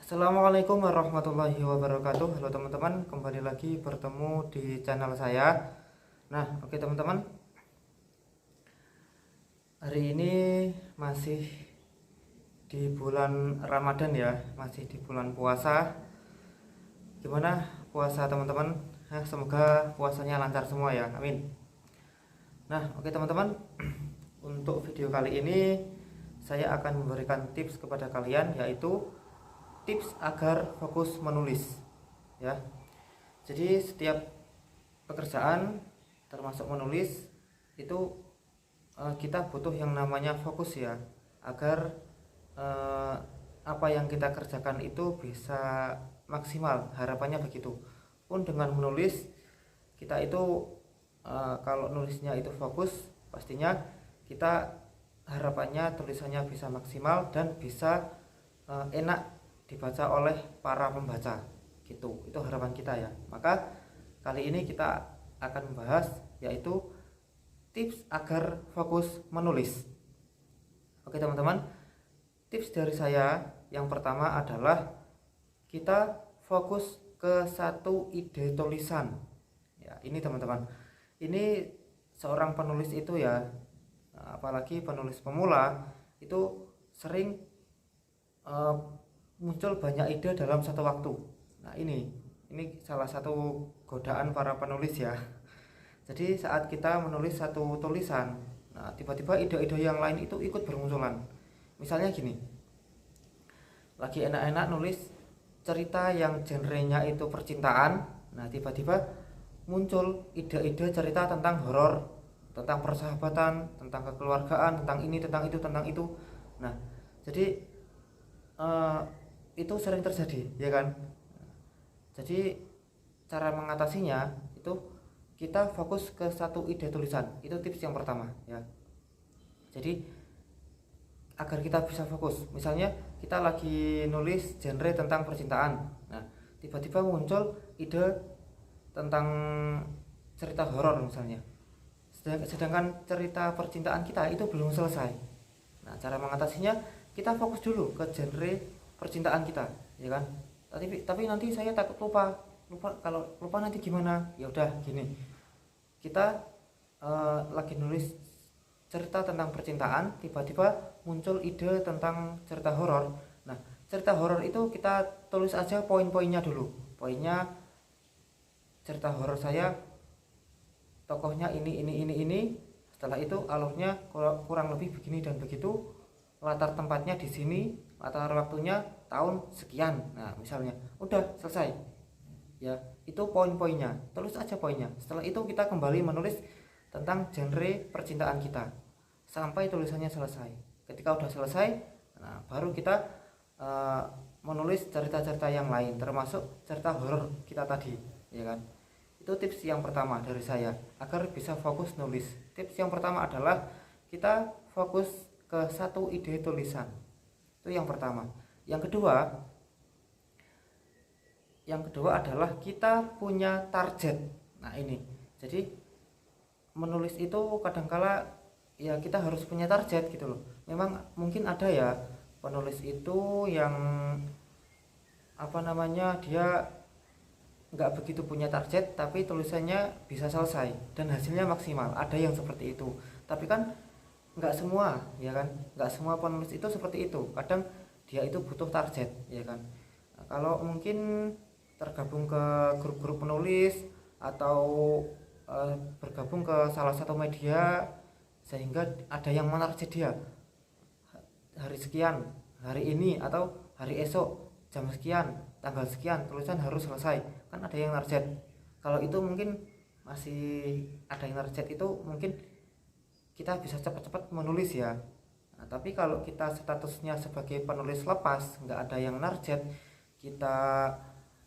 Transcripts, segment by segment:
Assalamualaikum warahmatullahi wabarakatuh. Halo teman-teman, kembali lagi bertemu di channel saya. Nah, oke teman-teman, hari ini masih di bulan Ramadan ya, masih di bulan puasa. Gimana puasa teman-teman? Semoga puasanya lancar semua ya, amin. Nah, oke teman-teman, untuk video kali ini saya akan memberikan tips kepada kalian, yaitu tips agar fokus menulis ya. Jadi setiap pekerjaan termasuk menulis itu kita butuh yang namanya fokus ya, agar apa yang kita kerjakan itu bisa maksimal, harapannya begitu. Pun dengan menulis kita itu kalau nulisnya itu fokus, pastinya kita harapannya tulisannya bisa maksimal dan bisa enak dibaca oleh para pembaca gitu. Itu harapan kita ya. Maka kali ini kita akan membahas yaitu tips agar fokus menulis. Oke teman-teman, tips dari saya yang pertama adalah kita fokus ke satu ide tulisan ya. Ini teman-teman, ini seorang penulis itu ya, apalagi penulis pemula itu sering muncul banyak ide dalam satu waktu. Nah, ini salah satu godaan para penulis ya. Jadi saat kita menulis satu tulisan, nah tiba-tiba ide-ide yang lain itu ikut bermunculan. Misalnya gini, lagi enak-enak nulis cerita yang genrenya itu percintaan, nah tiba-tiba muncul ide-ide cerita tentang horor, tentang persahabatan, tentang kekeluargaan, tentang ini, tentang itu, tentang itu. Nah, jadi itu sering terjadi ya kan. Jadi cara mengatasinya itu kita fokus ke satu ide tulisan. Itu tips yang pertama ya. Jadi agar kita bisa fokus, misalnya kita lagi nulis genre tentang percintaan, nah tiba-tiba muncul ide tentang cerita horor misalnya, sedangkan cerita percintaan kita itu belum selesai. Nah, cara mengatasinya kita fokus dulu ke genre percintaan kita ya kan. Tapi nanti saya takut lupa, kalau lupa nanti gimana. Ya udah gini, kita lagi nulis cerita tentang percintaan, tiba-tiba muncul ide tentang cerita horor. Nah, cerita horor itu kita tulis aja poin-poinnya dulu. Poinnya, cerita horor saya tokohnya ini. Setelah itu alurnya kurang lebih begini dan begitu, latar tempatnya di sini, latar waktunya tahun sekian. Nah, misalnya udah selesai ya, itu poin-poinnya, tulis aja poinnya. Setelah itu kita kembali menulis tentang genre percintaan kita sampai tulisannya selesai. Ketika udah selesai, nah baru kita menulis cerita-cerita yang lain, termasuk cerita horor kita tadi ya kan. Itu tips yang pertama dari saya agar bisa fokus nulis. Tips yang pertama adalah kita fokus ke satu ide tulisan. Itu yang pertama. Yang kedua adalah kita punya target. Nah, ini. Jadi menulis itu kadangkala ya kita harus punya target gitu loh. Memang mungkin ada ya penulis itu yang dia nggak begitu punya target tapi tulisannya bisa selesai dan hasilnya maksimal. Ada yang seperti itu. Tapi kan nggak semua ya kan, nggak semua penulis itu seperti itu. Kadang dia itu butuh target ya kan. Nah, kalau mungkin tergabung ke grup-grup penulis atau bergabung ke salah satu media sehingga ada yang menarget dia hari sekian, hari ini atau hari esok jam sekian, tanggal sekian tulisan harus selesai, kan ada yang target. Kalau itu mungkin masih ada yang target, itu mungkin kita bisa cepat-cepat menulis ya. Nah, tapi kalau kita statusnya sebagai penulis lepas, nggak ada yang target, kita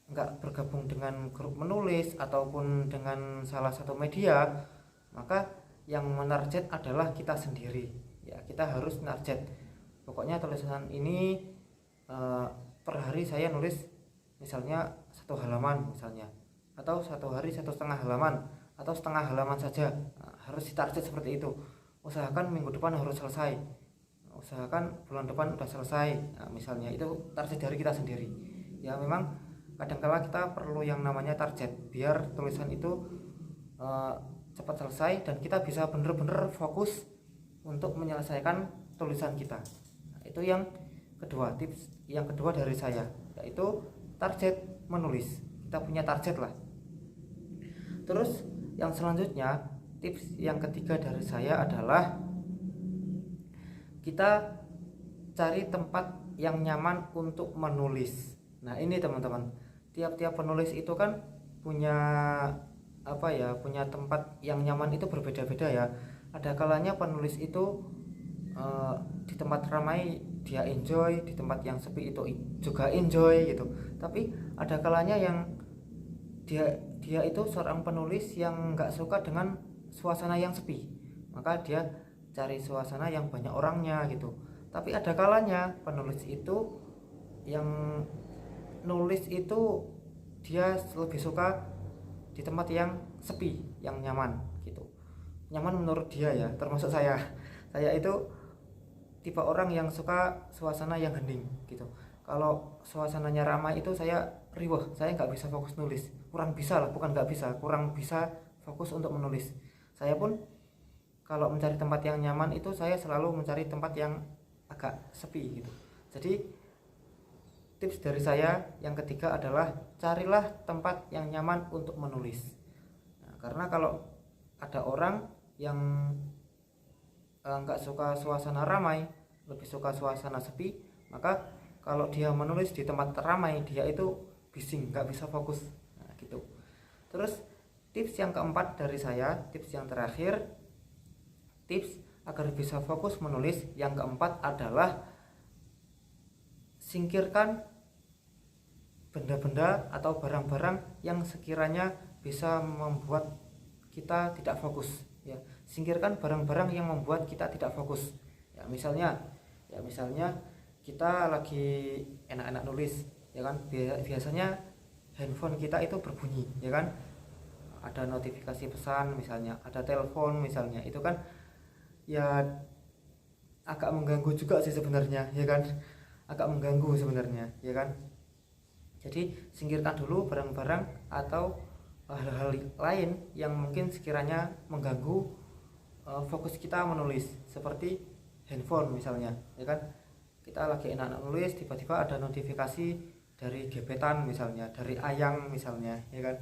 nggak bergabung dengan grup menulis ataupun dengan salah satu media, maka yang menarget adalah kita sendiri ya. Kita harus narget, pokoknya tulisan ini per hari saya nulis misalnya 1 halaman misalnya, atau 1 hari 1,5 halaman, atau setengah halaman saja. Nah, harus ditarget seperti itu. Usahakan minggu depan harus selesai, usahakan bulan depan udah selesai. Nah, misalnya itu target dari kita sendiri. ya memang kadangkala kita perlu yang namanya target biar tulisan itu cepat selesai dan kita bisa bener-bener fokus untuk menyelesaikan tulisan kita. Nah, itu yang kedua, tips yang kedua dari saya, yaitu target menulis. Kita punya target lah. Terus yang selanjutnya, tips yang ketiga dari saya adalah kita cari tempat yang nyaman untuk menulis. Nah ini teman-teman, tiap-tiap penulis itu kan punya punya tempat yang nyaman itu berbeda-beda ya. Ada kalanya penulis itu di tempat ramai dia enjoy, di tempat yang sepi itu juga enjoy gitu. Tapi ada kalanya yang dia itu seorang penulis yang nggak suka dengan suasana yang sepi, maka dia cari suasana yang banyak orangnya gitu. Tapi ada kalanya penulis itu yang nulis itu dia lebih suka di tempat yang sepi, yang nyaman gitu. Nyaman menurut dia ya, termasuk saya itu tipe orang yang suka suasana yang hening gitu. Kalau suasananya ramai itu saya riweh, saya nggak bisa fokus nulis, kurang bisa lah, bukan nggak bisa, kurang bisa fokus untuk menulis. Saya pun kalau mencari tempat yang nyaman itu saya selalu mencari tempat yang agak sepi gitu. Jadi tips dari saya yang ketiga adalah carilah tempat yang nyaman untuk menulis. Nah, karena kalau ada orang yang nggak suka suasana ramai, lebih suka suasana sepi, maka kalau dia menulis di tempat ramai dia itu bising, nggak bisa fokus. Nah, gitu. Terus tips yang keempat dari saya, tips yang terakhir, tips agar bisa fokus menulis yang keempat adalah singkirkan benda-benda atau barang-barang yang sekiranya bisa membuat kita tidak fokus ya. Singkirkan barang-barang yang membuat kita tidak fokus ya. Misalnya kita lagi enak-enak nulis ya kan, biasanya handphone kita itu berbunyi ya kan, ada notifikasi pesan misalnya, ada telepon misalnya, itu kan ya agak mengganggu juga sih sebenarnya ya kan, agak mengganggu sebenarnya ya kan. Jadi singkirkan dulu barang-barang atau hal-hal lain yang mungkin sekiranya mengganggu fokus kita menulis, seperti handphone misalnya ya kan. Kita lagi enak-enak nulis, tiba-tiba ada notifikasi dari gebetan misalnya, dari ayang misalnya ya kan,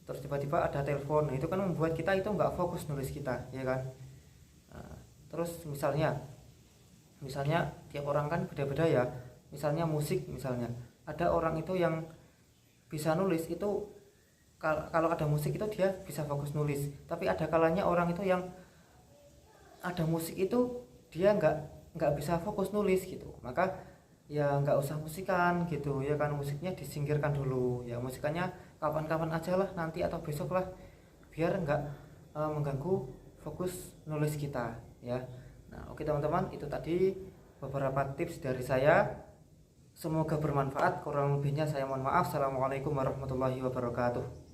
terus tiba-tiba ada telepon. Nah, itu kan membuat kita itu nggak fokus nulis kita ya kan. Nah, terus misalnya tiap orang kan beda-beda ya. Misalnya musik misalnya, ada orang itu yang bisa nulis itu kalau ada musik itu dia bisa fokus nulis, tapi ada kalanya orang itu yang ada musik itu dia nggak bisa fokus nulis gitu. Maka ya nggak usah musikan gitu ya kan, musiknya disingkirkan dulu ya, musikannya kapan-kapan aja lah, nanti atau besok lah, biar nggak mengganggu fokus nulis kita ya. Nah oke teman-teman, itu tadi beberapa tips dari saya, semoga bermanfaat. Kurang lebihnya saya mohon maaf. Assalamualaikum warahmatullahi wabarakatuh.